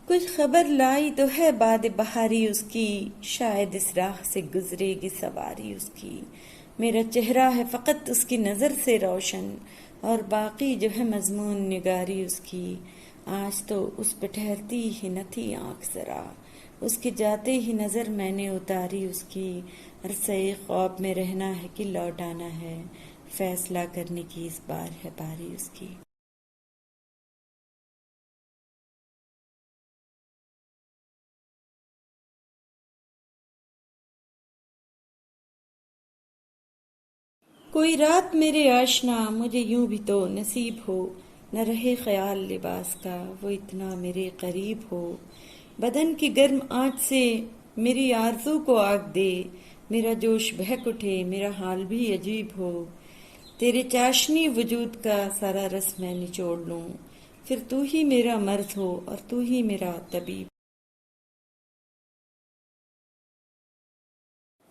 کچھ خبر لائی تو ہے باد بہاری اس کی، شاید اس راہ سے گزرے گی سواری اس کی۔ میرا چہرہ ہے فقط اس کی نظر سے روشن، اور باقی جو ہے مضمون نگاری اس کی۔ آج تو اس پہ ٹھہرتی ہی نہ تھی آنکھ ذرا، اس کے جاتے ہی نظر میں نے اتاری اس کی۔ عرصۂ خواب میں رہنا ہے کہ لوٹ آنا ہے، فیصلہ کرنے کی اس بار ہے باری اس کی۔ کوئی رات میرے آشنا مجھے یوں بھی تو نصیب ہو، نہ رہے خیال لباس کا وہ اتنا میرے قریب ہو۔ بدن کی گرم آنچ سے میری آرزو کو آگ دے، میرا جوش بہک اٹھے میرا حال بھی عجیب ہو۔ تیرے چاشنی وجود کا سارا رس میں نچوڑ لوں، پھر تو ہی میرا مرض ہو اور تو ہی میرا طبیب۔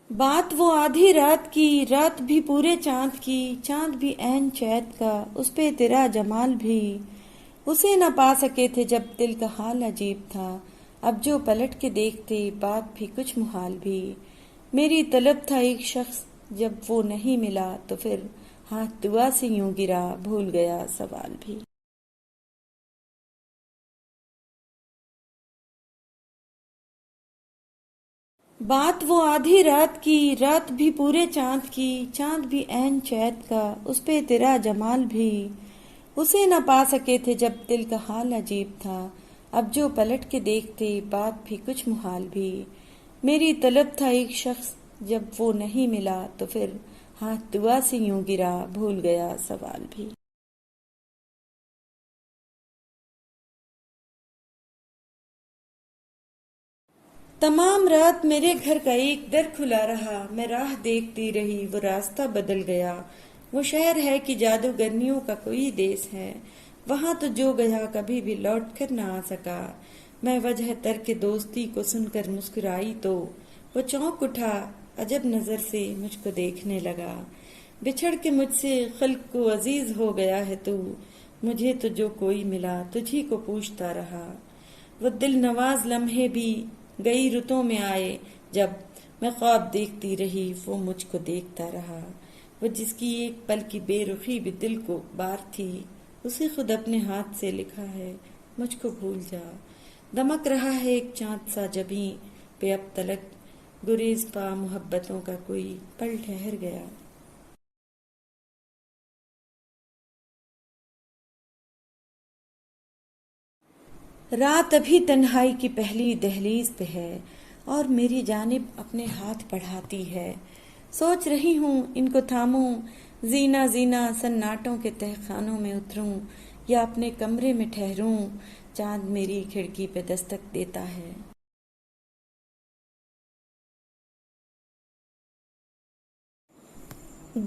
بات وہ آدھی رات کی، رات بھی پورے چاند کی، چاند بھی عین چیت کا، اس پہ تیرا جمال بھی۔ اسے نہ پا سکے تھے جب دل کا حال عجیب تھا، اب جو پلٹ کے دیکھتے بات بھی کچھ محال بھی۔ میری طلب تھا ایک شخص، جب وہ نہیں ملا تو پھر ہاتھ دعا سے یوں گرا، بھول گیا سوال بھی۔ بات وہ آدھی رات کی، رات بھی پورے چاند کی، چاند بھی عین چیت کا، اس پہ تیرا جمال بھی۔ اسے نہ پا سکے تھے جب دل کا حال عجیب تھا، اب جو پلٹ کے دیکھتے بات بھی کچھ محال بھی۔ میری طلب تھا ایک شخص، جب وہ نہیں ملا تو پھر ہاتھ دعا سے یوں گرا، بھول گیا سوال بھی۔ تمام رات میرے گھر کا ایک در کھلا رہا، میں راہ دیکھتی رہی وہ راستہ بدل گیا۔ وہ شہر ہے کہ جادوگرنیوں کا کوئی دیس ہے، وہاں تو جو گیا کبھی بھی لوٹ کر نہ آ سکا۔ میں وجہ ترک دوستی کو سن کر مسکرائی تو وہ چونک اٹھا، عجب نظر سے مجھ کو دیکھنے لگا۔ بچھڑ کے مجھ سے خلق کو عزیز ہو گیا ہے تو، مجھے تو جو کوئی ملا تجھی کو پوچھتا رہا۔ وہ دل نواز لمحے بھی گئی رتوں میں آئے، جب میں خواب دیکھتی رہی وہ مجھ کو دیکھتا رہا۔ وہ جس کی ایک پل کی بے رخی بھی دل کو بار تھی، اسے خود اپنے ہاتھ سے لکھا ہے مجھ کو بھول جا۔ دمک رہا ہے ایک چاند سا جبیں پہ اب تلک، گریز پا محبتوں کا کوئی پل ٹھہر گیا۔ رات ابھی تنہائی کی پہلی دہلیز پہ ہے، اور میری جانب اپنے ہاتھ بڑھاتی ہے۔ سوچ رہی ہوں ان کو تھاموں، زینہ زینہ سناٹوں کے تہ خانوں میں اتروں، یا اپنے کمرے میں ٹھہروں، چاند میری کھڑکی پہ دستک دیتا ہے۔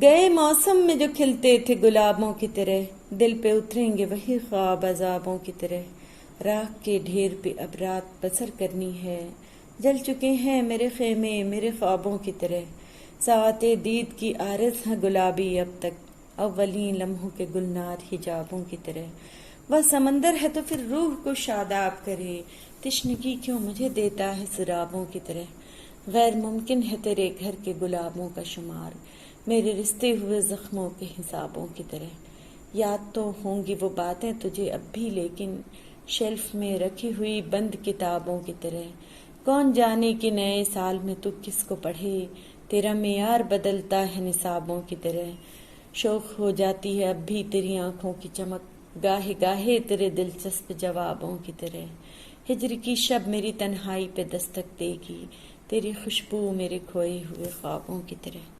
گئے موسم میں جو کھلتے تھے گلابوں کی طرح، دل پہ اتریں گے وہی خواب عذابوں کی طرح۔ راکھ کے ڈھیر پہ اب رات بسر کرنی ہے، جل چکے ہیں میرے خیمے میرے خوابوں کی طرح۔ ساعت دید کی عارض ہے گلابی اب تک، اولین لمحوں کے گلنار حجابوں کی طرح۔ وہ سمندر ہے تو پھر روح کو شاداب کرے، تشنگی کیوں مجھے دیتا ہے سرابوں کی طرح۔ غیر ممکن ہے تیرے گھر کے گلابوں کا شمار، میرے رشتے ہوئے زخموں کے حسابوں کی طرح۔ یاد تو ہوں گی وہ باتیں تجھے اب بھی، لیکن شیلف میں رکھی ہوئی بند کتابوں کی طرح۔ کون جانے کہ نئے سال میں تو کس کو پڑھے، تیرا معیار بدلتا ہے نصابوں کی طرح۔ شوق ہو جاتی ہے اب بھی تیری آنکھوں کی چمک، گاہے گاہے تیرے دلچسپ جوابوں کی طرح۔ ہجر کی شب میری تنہائی پہ دستک دے گی، تیری خوشبو میرے کھوئے ہوئے خوابوں کی طرح۔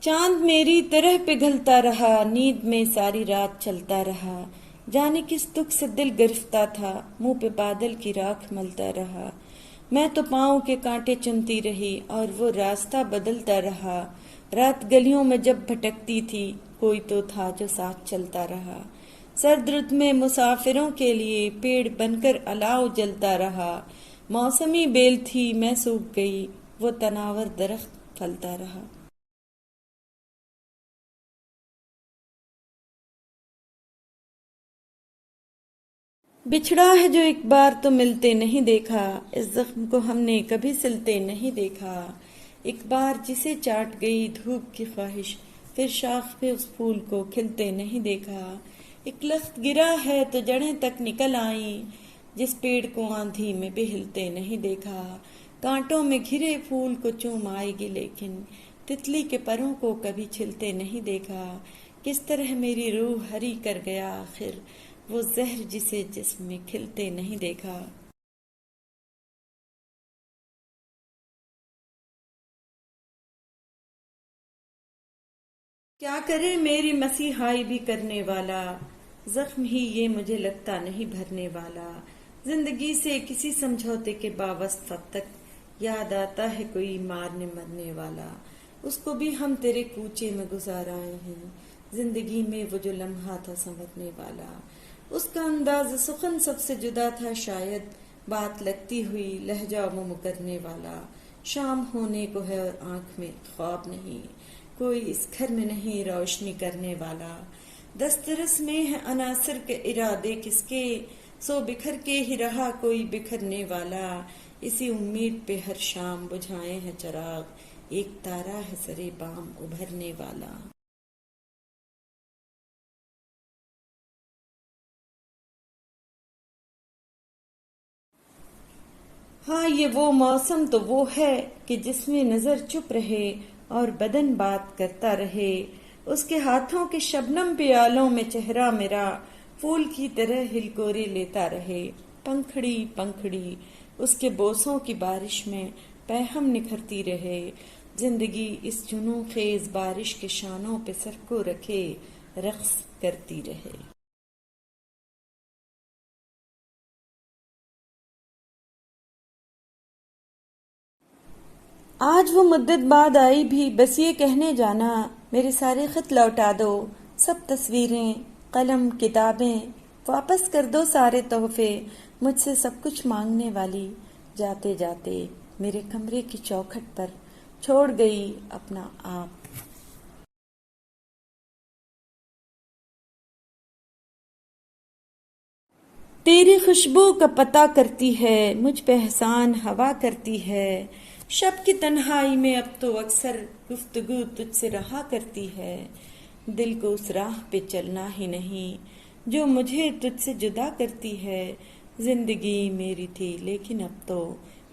چاند میری طرح پگھلتا رہا، نیند میں ساری رات چلتا رہا، جانے کس دکھ سے دل گرفتہ تھا، منہ پہ بادل کی راکھ ملتا رہا۔ میں تو پاؤں کے کانٹے چنتی رہی اور وہ راستہ بدلتا رہا۔ رات گلیوں میں جب بھٹکتی تھی، کوئی تو تھا جو ساتھ چلتا رہا۔ سرد رت میں مسافروں کے لیے پیڑ بن کر الاؤ جلتا رہا۔ موسمی بیل تھی میں سوکھ گئی، وہ تناور درخت پھلتا رہا۔ بچھڑا ہے جو ایک بار تو ملتے نہیں دیکھا، اس زخم کو ہم نے کبھی سلتے نہیں دیکھا، ایک بار جسے چاٹ گئی دھوپ کی خواہش، پھر شاخ پہ اس پھول کو کھلتے نہیں دیکھا، ایک لخت گرا ہے تو جڑیں تک نکل آئیں، جس پیڑ کو آندھی میں بھی ہلتے نہیں دیکھا، کانٹوں میں گھرے پھول کو چوم آئے گی لیکن تتلی کے پروں کو کبھی چھلتے نہیں دیکھا، کس طرح میری روح ہری کر گیا آخر وہ زہر جسے جسم میں کھلتے نہیں دیکھا۔ کیا کرے میری مسیحائی بھی کرنے والا، زخم ہی یہ مجھے لگتا نہیں بھرنے والا، زندگی سے کسی سمجھوتے کے باوست اب تک یاد آتا ہے کوئی مارنے مرنے والا، اس کو بھی ہم تیرے کوچے میں گزار آئے ہیں، زندگی میں وہ جو لمحہ تھا سنورنے والا، اس کا انداز سخن سب سے جدا تھا شاید، بات لگتی ہوئی لہجہ وہ مکرنے والا، شام ہونے کو ہے اور آنکھ میں خواب نہیں، کوئی اس گھر میں نہیں روشنی کرنے والا، دسترس میں ہے عناصر کے ارادے کس کے، سو بکھر کے ہی رہا کوئی بکھرنے والا، اسی امید پہ ہر شام بجھائے ہیں چراغ، ایک تارا ہے سرے بام ابھرنے والا۔ ہاں یہ وہ موسم تو وہ ہے کہ جس میں نظر چپ رہے اور بدن بات کرتا رہے، اس کے ہاتھوں کے شبنم پیالوں میں چہرہ میرا پھول کی طرح ہلکورے لیتا رہے، پنکھڑی پنکھڑی اس کے بوسوں کی بارش میں پیہم نکھرتی رہے، زندگی اس جنوں خیز بارش کے شانوں پہ سر کو رکھے رقص کرتی رہے۔ آج وہ مدت بعد آئی بھی بس یہ کہنے جانا میرے سارے خط لوٹا دو، سب تصویریں قلم کتابیں واپس کر دو، سارے تحفے مجھ سے سب کچھ مانگنے والی، جاتے جاتے میرے کمرے کی چوکھٹ پر چھوڑ گئی اپنا آپ۔ تیری خوشبو کا پتہ کرتی ہے مجھ پہ احسان ہوا کرتی ہے، شب کی تنہائی میں اب تو اکثر گفتگو تجھ سے رہا کرتی ہے، دل کو اس راہ پہ چلنا ہی نہیں جو مجھے تجھ سے جدا کرتی ہے، زندگی میری تھی لیکن اب تو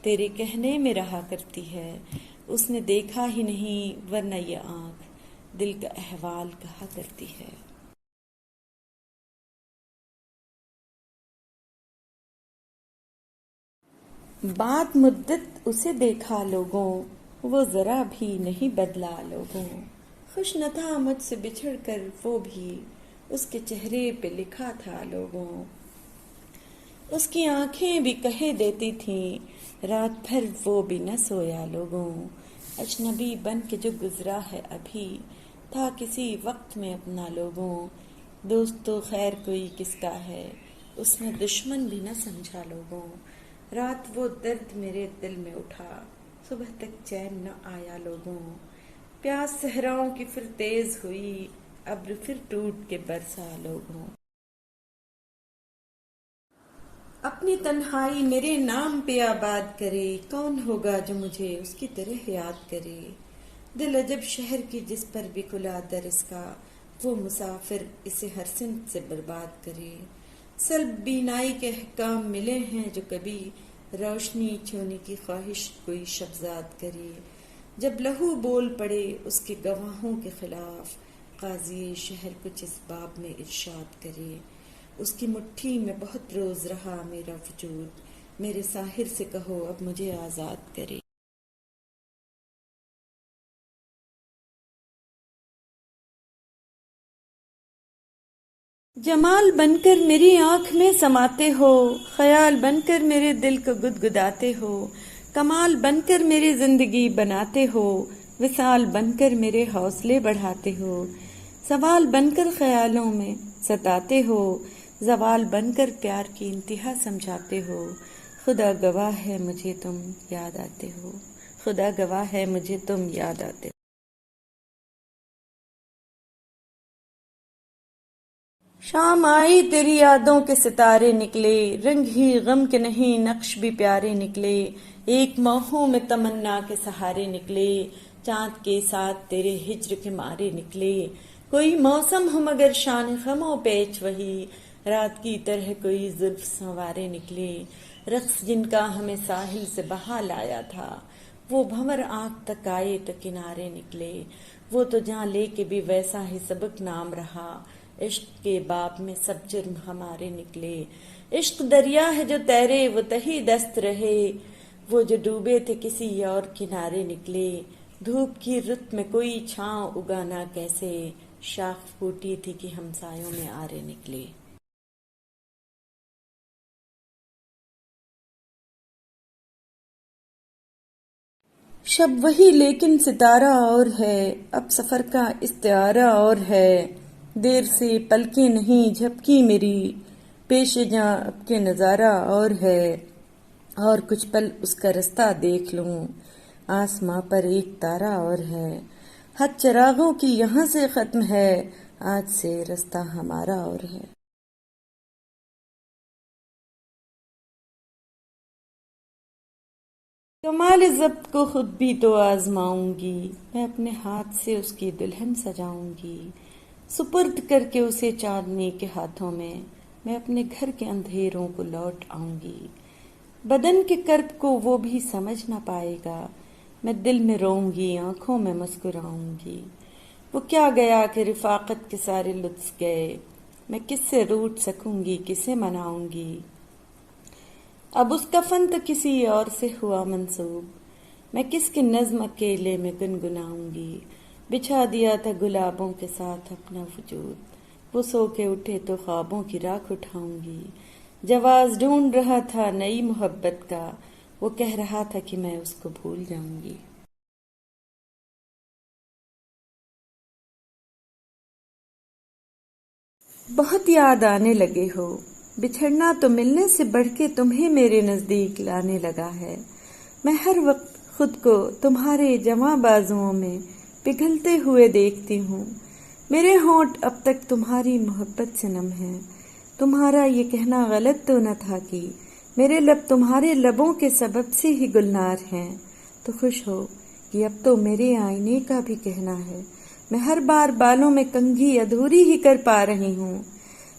تیرے کہنے میں رہا کرتی ہے، اس نے دیکھا ہی نہیں ورنہ یہ آنکھ دل کا احوال کہا کرتی ہے۔ بعد مدت اسے دیکھا لوگوں، وہ ذرا بھی نہیں بدلا لوگوں، خوش نہ تھا مجھ سے بچھڑ کر وہ بھی، اس کے چہرے پہ لکھا تھا لوگوں، اس کی آنکھیں بھی کہہ دیتی تھیں رات بھر وہ بھی نہ سویا لوگوں، اجنبی بن کے جو گزرا ہے ابھی تھا کسی وقت میں اپنا لوگوں، دوست تو خیر کوئی کس کا ہے اس نے دشمن بھی نہ سمجھا لوگوں، رات وہ درد میرے دل میں اٹھا صبح تک چین نہ آیا لوگوں، پیاس صحراؤں کی پھر تیز ہوئی ابر پھر ٹوٹ کے برسا لوگوں، اپنی تنہائی میرے نام پہ آباد کرے، کون ہوگا جو مجھے اس کی طرح یاد کرے، دل عجب شہر کی جس پر بھی کھلا در اس کا، وہ مسافر اسے ہر سمت سے برباد کرے، سلب بینائی کے احکام ملے ہیں جو کبھی روشنی چھونے کی خواہش کوئی شبزاد کرے، جب لہو بول پڑے اس کے گواہوں کے خلاف، قاضی شہر کچھ اس باب میں ارشاد کرے، اس کی مٹھی میں بہت روز رہا میرا وجود، میرے ساحر سے کہو اب مجھے آزاد کرے۔ جمال بن کر میری آنکھ میں سماتے ہو، خیال بن کر میرے دل کو گدگداتے ہو، کمال بن کر میری زندگی بناتے ہو، وصال بن کر میرے حوصلے بڑھاتے ہو، سوال بن کر خیالوں میں ستاتے ہو، زوال بن کر پیار کی انتہا سمجھاتے ہو، خدا گواہ ہے مجھے تم یاد آتے ہو، خدا گواہ ہے مجھے تم یاد آتے ہو۔ شام آئی تیری یادوں کے ستارے نکلے، رنگ ہی غم کے نہیں نقش بھی پیارے نکلے، ایک موہوں میں تمنا کے سہارے نکلے، چاند کے ساتھ تیرے ہجر کے مارے نکلے، کوئی موسم ہو مگر شان غم و پیچ وہی، رات کی طرح کوئی زلف سنوارے نکلے، رقص جن کا ہمیں ساحل سے بہا لایا تھا، وہ بھنور آنکھ تک آئے تو کنارے نکلے، وہ تو جہاں لے کے بھی ویسا ہی سبق نام رہا، عشق کے باب میں سب جرم ہمارے نکلے، عشق دریا ہے جو تیرے وہ تہی دست رہے، وہ جو ڈوبے تھے کسی اور کنارے نکلے، دھوپ کی رت میں کوئی چھاؤں اگانا کیسے، شاخ پھوٹی تھی کہ ہمسایوں میں آرے نکلے۔ شب وہی لیکن ستارہ اور ہے، اب سفر کا استعارہ اور ہے، دیر سے پلکیں نہیں جھپکی میری، پیش جاں اب کے نظارہ اور ہے، اور کچھ پل اس کا رستہ دیکھ لوں، آسماں پر ایک تارہ اور ہے، حد چراغوں کی یہاں سے ختم ہے، آج سے رستہ ہمارا اور ہے۔ کمال ضبط کو خود بھی تو آزماؤں گی، میں اپنے ہاتھ سے اس کی دلہن سجاؤں گی، سپرد کر کے اسے چاندنی کے ہاتھوں میں اپنے گھر کے اندھیروں کو لوٹ آؤں گی، بدن کے کرب کو وہ بھی سمجھ نہ پائے گا، میں دل میں روؤں گی آنکھوں میں مسکراؤں گی، وہ کیا گیا کہ رفاقت کے سارے لطف گئے، میں کس سے روٹھ سکوں گی کسے مناؤں گی، اب اس کا فن تو کسی اور سے ہوا منسوب، میں کس کی نظم اکیلے میں گنگناؤں گی، بچھا دیا تھا گلابوں کے ساتھ اپنا وجود، وہ سو کے اٹھے تو خوابوں کی راکھ اٹھاؤں گی، جواز ڈھونڈ رہا تھا نئی محبت کا، وہ کہہ رہا تھا کہ میں اس کو بھول جاؤں گی۔ بہت یاد آنے لگے ہو، بچھڑنا تو ملنے سے بڑھ کے تمہیں میرے نزدیک لانے لگا ہے، میں ہر وقت خود کو تمہارے جواں بازوؤں میں پگھلتے ہوئے دیکھتی ہوں، میرے ہونٹ اب تک تمہاری محبت سے نم ہیں، تمہارا یہ کہنا غلط تو نہ تھا کہ میرے لب تمہارے لبوں کے سبب سے ہی گلنار ہیں، تو خوش ہو کہ اب تو میرے آئینے کا بھی کہنا ہے، میں ہر بار بالوں میں کنگھی ادھوری ہی کر پا رہی ہوں،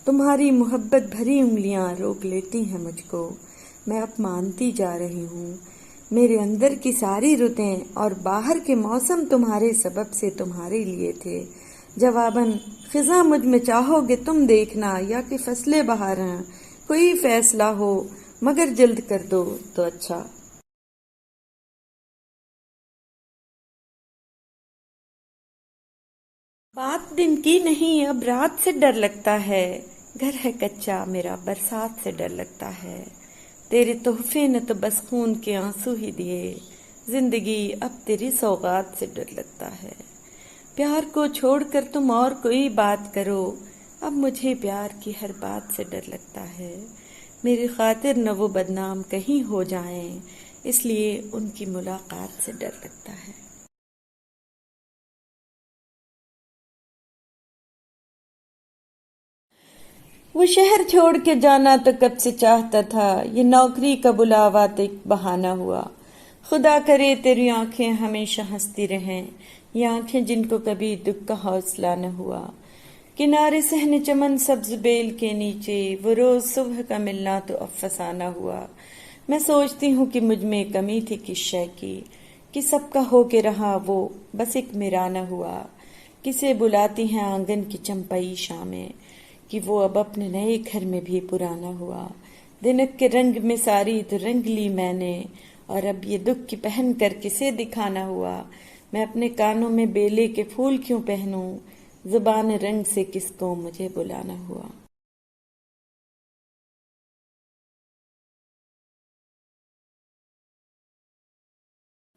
تمہاری محبت بھری انگلیاں روک لیتی ہیں مجھ کو، میں اب مانتی جا رہی ہوں، میرے اندر کی ساری رتیں اور باہر کے موسم تمہارے سبب سے تمہارے لیے تھے، جواباً خزاں مجھ میں چاہو گے تم دیکھنا یا کہ فصلیں بہاراں، کوئی فیصلہ ہو مگر جلد کر دو تو اچھا۔ بات دن کی نہیں اب رات سے ڈر لگتا ہے، گھر ہے کچا میرا برسات سے ڈر لگتا ہے، تیرے تحفے نے تو بس خون کے آنسو ہی دیے، زندگی اب تیری سوغات سے ڈر لگتا ہے، پیار کو چھوڑ کر تم اور کوئی بات کرو، اب مجھے پیار کی ہر بات سے ڈر لگتا ہے، میری خاطر نہ وہ بدنام کہیں ہو جائیں، اس لیے ان کی ملاقات سے ڈر لگتا ہے۔ وہ شہر چھوڑ کے جانا تو کب سے چاہتا تھا، یہ نوکری کا بلاوا تو ایک بہانہ ہوا، خدا کرے تیری آنکھیں ہمیشہ ہنستی رہیں، یہ آنکھیں جن کو کبھی دکھ کا حوصلہ نہ ہوا، کنارے صحن چمن سبز بیل کے نیچے وہ روز صبح کا ملنا تو اب فسانہ ہوا، میں سوچتی ہوں کہ مجھ میں کمی تھی کس شے کی، کہ سب کا ہو کے رہا وہ بس ایک میرا نہ ہوا، کسے بلاتی ہیں آنگن کی چمپئی شامیں، کہ وہ اب اپنے نئے گھر میں بھی پرانا ہوا، دنک کے رنگ میں ساری تو رنگ لی میں نے، اور اب یہ دکھ کی پہن کر کسے دکھانا ہوا، میں اپنے کانوں میں بیلے کے پھول کیوں پہنوں، زبان رنگ سے کس کو مجھے بلانا ہوا۔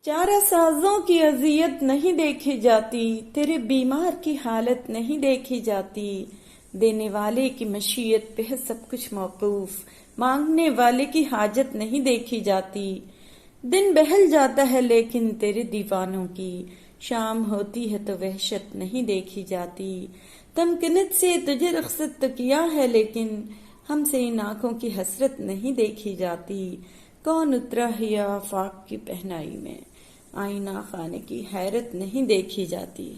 چارہ سازوں کی اذیت نہیں دیکھی جاتی، تیرے بیمار کی حالت نہیں دیکھی جاتی، دینے والے کی مشیت پہ ہے سب کچھ موقوف، مانگنے والے کی حاجت نہیں دیکھی جاتی، دن بہل جاتا ہے لیکن تیرے دیوانوں کی شام ہوتی ہے تو وحشت نہیں دیکھی جاتی، تمکنت سے تجھے رخصت تو کیا ہے، لیکن ہم سے ان آنکھوں کی حسرت نہیں دیکھی جاتی۔ کون اترا ہے آفاق کی پہنائی میں، آئینہ خانے کی حیرت نہیں دیکھی جاتی۔